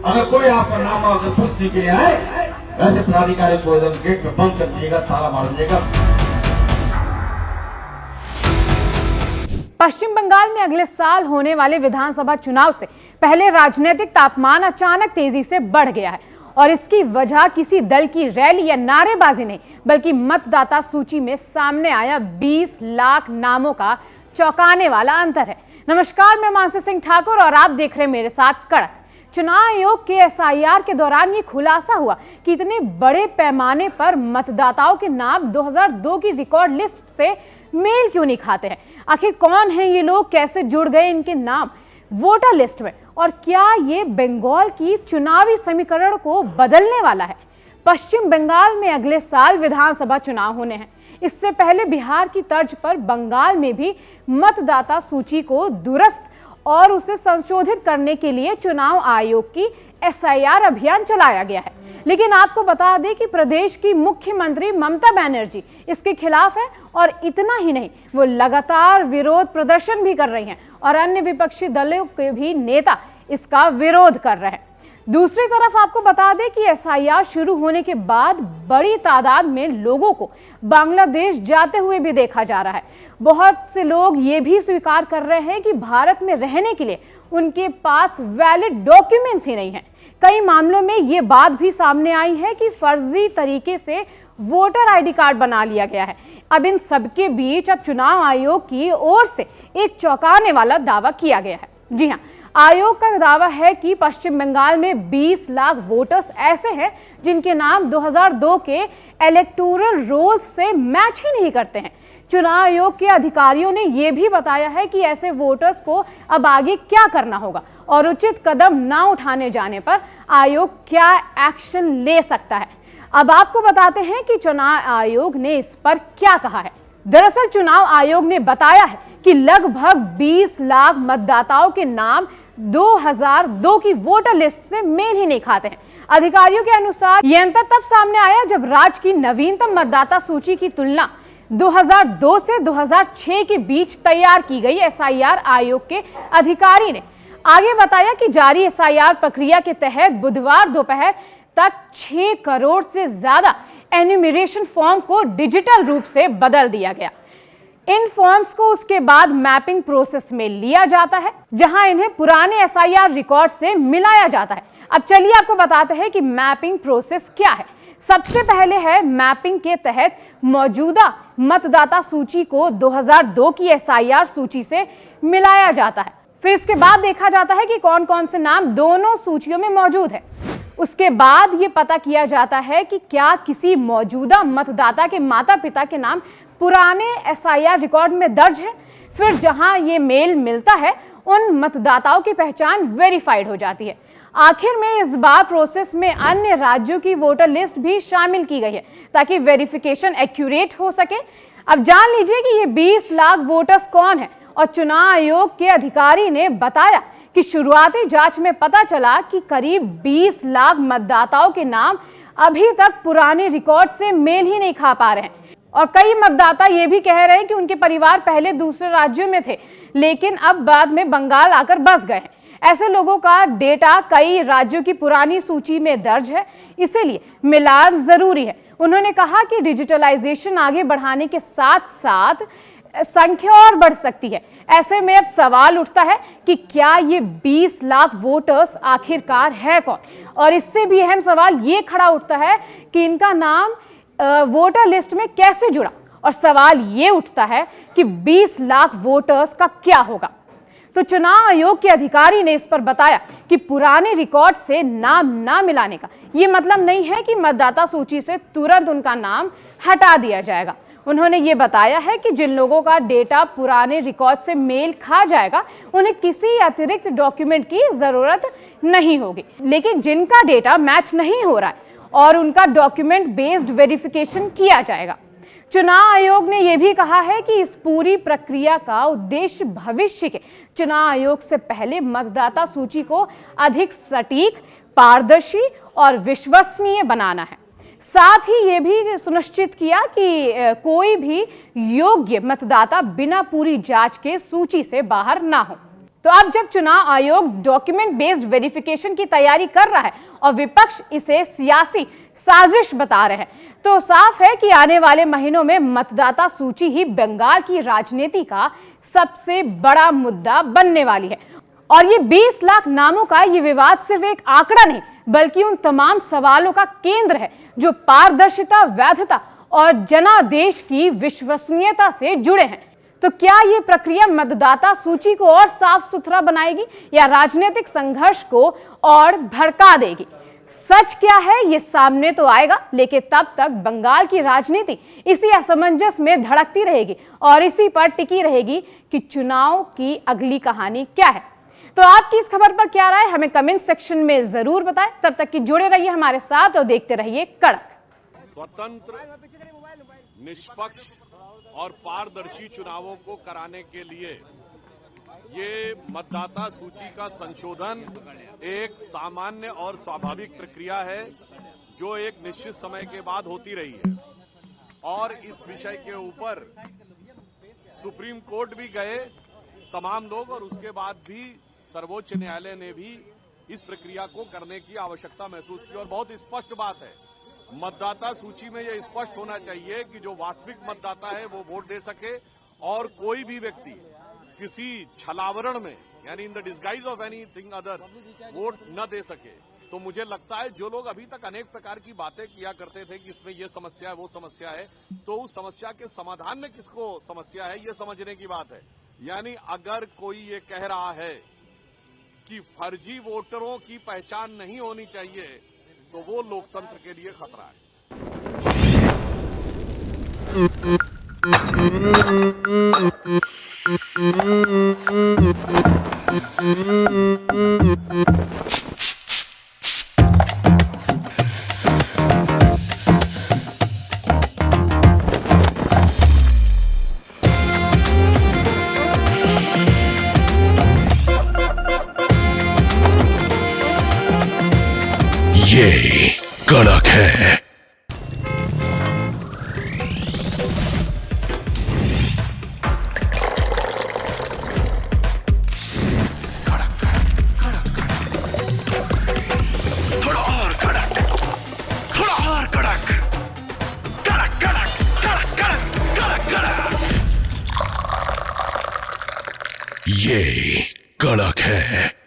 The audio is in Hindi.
अगर कोई आपका नाम अगर पूछने के लिए आए, वैसे पदाधिकारी को एकदम गेट पे बंद कर दीजिएगा, ताला मार दीजिएगा। पश्चिम बंगाल में अगले साल होने वाले विधानसभा चुनाव से पहले राजनीतिक तापमान अचानक तेजी से बढ़ गया है और इसकी वजह किसी दल की रैली या नारेबाजी नहीं, बल्कि मतदाता सूची में सामने आया 20 लाख नामों का चौंकाने वाला अंतर है। नमस्कार, मैं मानसी सिंह ठाकुर और आप देख रहे हैं मेरे साथ कड़क। चुनाव आयोग के एसआईआर के दौरान ये खुलासा हुआ कि इतने बड़े पैमाने पर मतदाताओं के नाम 2002 की रिकॉर्ड लिस्ट से मेल क्यों नहीं खाते हैं। आखिर कौन हैं ये लोग, कैसे जुड़ गए इनके नाम वोटर लिस्ट में, और क्या ये बंगाल की चुनावी समीकरण को बदलने वाला है। पश्चिम बंगाल में अगले साल विधानसभा चुनाव होने हैं। इससे पहले बिहार की तर्ज पर बंगाल में भी मतदाता सूची को दुरुस्त और उसे संशोधित करने के लिए चुनाव आयोग की एसआईआर अभियान चलाया गया है। लेकिन आपको बता दें कि प्रदेश की मुख्यमंत्री ममता बनर्जी इसके खिलाफ है और इतना ही नहीं, वो लगातार विरोध प्रदर्शन भी कर रही हैं और अन्य विपक्षी दलों के भी नेता इसका विरोध कर रहे हैं। दूसरी तरफ आपको बता दें कि एसआईआर शुरू होने के बाद बड़ी तादाद में लोगों को बांग्लादेश जाते हुए भी देखा जा रहा है। बहुत से लोग ये भी स्वीकार कर रहे हैं कि भारत में रहने के लिए उनके पास वैलिड डॉक्यूमेंट्स ही नहीं हैं। कई मामलों में ये बात भी सामने आई है कि फर्जी तरीके से वोटर आईडी कार्ड बना लिया गया है। अब इन सबके बीच अब चुनाव आयोग की ओर से एक चौंकाने वाला दावा किया गया है। जी हाँ, आयोग का दावा है कि पश्चिम बंगाल में 20 लाख वोटर्स ऐसे हैं जिनके नाम 2002 के इलेक्टोरल रोल्स से मैच ही नहीं करते हैं। चुनाव आयोग के अधिकारियों ने यह भी बताया है कि ऐसे वोटर्स को अब आगे क्या करना होगा और उचित कदम ना उठाने जाने पर आयोग क्या एक्शन ले सकता है। अब आपको बताते हैं कि चुनाव आयोग ने इस पर क्या कहा है। दरअसल चुनाव आयोग ने बताया है कि लगभग 20 लाख मतदाताओं के नाम 2002 की वोटर लिस्ट से मेल ही नहीं खाते हैं। अधिकारियों के अनुसार यह अंतर तब सामने आया जब राज्य की नवीनतम मतदाता सूची की तुलना 2002 से 2006 के बीच तैयार की गई। एसआईआर आयोग के अधिकारी ने आगे बताया कि जारी एसआईआर प्रक्रिया के तहत बुधवार दोपहर तक 6 करोड़ से ज्यादा एन्यूमरेशन फॉर्म को डिजिटल रूप से बदल दिया गया। इन फॉर्म्स को उसके बाद मैपिंग प्रोसेस में लिया जाता है, जहां इन्हें पुराने एसआईआर रिकॉर्ड से मिलाया जाता है। अब चलिए आपको बताते हैं कि मैपिंग प्रोसेस क्या है। सबसे पहले है मैपिंग के तहत मौजूदा मतदाता सूची को 2002 की एसआईआर सूची से मिलाया जाता है। फिर इसके बाद देखा जाता है कि कौन कौन से नाम दोनों सूचियों में मौजूद है। उसके बाद ये पता किया जाता है कि क्या किसी मौजूदा मतदाता के माता पिता के नाम पुराने एसआईआर रिकॉर्ड में दर्ज है। फिर जहां ये मेल मिलता है, उन मतदाताओं की पहचान वेरीफाइड हो जाती है। आखिर में इस बार प्रोसेस में अन्य राज्यों की वोटर लिस्ट भी शामिल की गई है ताकि वेरिफिकेशन एक्यूरेट हो सके। अब जान लीजिए कि ये 20 लाख वोटर्स कौन है। और चुनाव आयोग के अधिकारी ने बताया कि शुरुआती जांच में पता चला कि करीब 20 लाख मतदाताओं के नाम अभी तक पुराने रिकॉर्ड से मेल ही नहीं खा पा रहे हैं। और कई मतदाता ये भी कह रहे हैं कि उनके परिवार पहले दूसरे राज्यों में थे, लेकिन अब बाद में बंगाल आकर बस गए हैं। ऐसे लोगों का डेटा कई राज्यों की पुरानी सूची में दर्ज है, इसीलिए मिलान जरूरी है। उन्होंने कहा कि डिजिटलाइजेशन आगे बढ़ाने के साथ साथ संख्या और बढ़ सकती है। ऐसे में अब सवाल उठता है कि क्या ये 20 लाख वोटर्स आखिरकार है कौन। और इससे भी अहम सवाल ये खड़ा उठता है कि इनका नाम वोटर लिस्ट में कैसे जुड़ा। और सवाल ये उठता है कि 20 लाख वोटर्स का क्या होगा। तो चुनाव आयोग के अधिकारी ने इस पर बताया कि पुराने रिकॉर्ड से नाम ना मिलाने का ये मतलब नहीं है कि मतदाता सूची से तुरंत उनका नाम हटा दिया जाएगा। उन्होंने ये बताया है कि जिन लोगों का डेटा पुराने रिकॉर्ड से मेल खा जाएगा, उन्हें किसी अतिरिक्त डॉक्यूमेंट की जरूरत नहीं होगी। लेकिन जिनका डेटा मैच नहीं हो रहा है और उनका डॉक्यूमेंट बेस्ड वेरिफिकेशन किया जाएगा। चुनाव आयोग ने यह भी कहा है कि इस पूरी प्रक्रिया का उद्देश्य भविष्य के चुनाव आयोग से पहले मतदाता सूची को अधिक सटीक, पारदर्शी और विश्वसनीय बनाना है। साथ ही ये भी सुनिश्चित किया कि कोई भी योग्य मतदाता बिना पूरी जांच के सूची से बाहर ना हो। तो अब जब चुनाव आयोग डॉक्यूमेंट बेस्ड वेरिफिकेशन की तैयारी कर रहा है और विपक्ष इसे सियासी साजिश बता रहे हैं, तो साफ है कि आने वाले महीनों में मतदाता सूची ही बंगाल की राजनीति का सबसे बड़ा मुद्दा बनने वाली है। और ये 20 लाख नामों का ये विवाद सिर्फ एक आंकड़ा नहीं, बल्कि उन तमाम सवालों का केंद्र है जो पारदर्शिता, वैधता और जनादेश की विश्वसनीयता से जुड़े हैं। तो क्या ये प्रक्रिया मतदाता सूची को और साफ सुथरा बनाएगी या राजनीतिक संघर्ष को और भड़का देगी? सच क्या है ये सामने तो आएगा, लेकिन तब तक बंगाल की राजनीति इसी असमंजस में धड़कती रहेगी और इसी पर टिकी रहेगी कि चुनाव की अगली कहानी क्या है। तो आपकी इस खबर पर क्या राय, हमें कमेंट सेक्शन में जरूर बताएं। तब तक कि जुड़े रहिए हमारे साथ और देखते रहिए कड़क। स्वतंत्र, निष्पक्ष और पारदर्शी चुनावों को कराने के लिए ये मतदाता सूची का संशोधन एक सामान्य और स्वाभाविक प्रक्रिया है जो एक निश्चित समय के बाद होती रही है। और इस विषय के ऊपर सुप्रीम कोर्ट भी गए तमाम लोग, और उसके बाद भी सर्वोच्च न्यायालय ने भी इस प्रक्रिया को करने की आवश्यकता महसूस की। और बहुत स्पष्ट बात है, मतदाता सूची में यह स्पष्ट होना चाहिए कि जो वास्तविक मतदाता है वो वोट दे सके, और कोई भी व्यक्ति किसी छलावरण में, यानी in the disguise of anything other, vote न दे सके। तो मुझे लगता है जो लोग अभी तक अनेक प्रकार की बातें किया करते थे कि इसमें ये समस्या है, वो समस्या है, तो उस समस्या के समाधान में किसको समस्या है ये समझने की बात है। यानी अगर कोई ये कह रहा है कि फर्जी वोटरों की पहचान नहीं होनी चाहिए, तो वो लोकतंत्र के लिए खतरा है। ये कड़क है। ये कड़क है।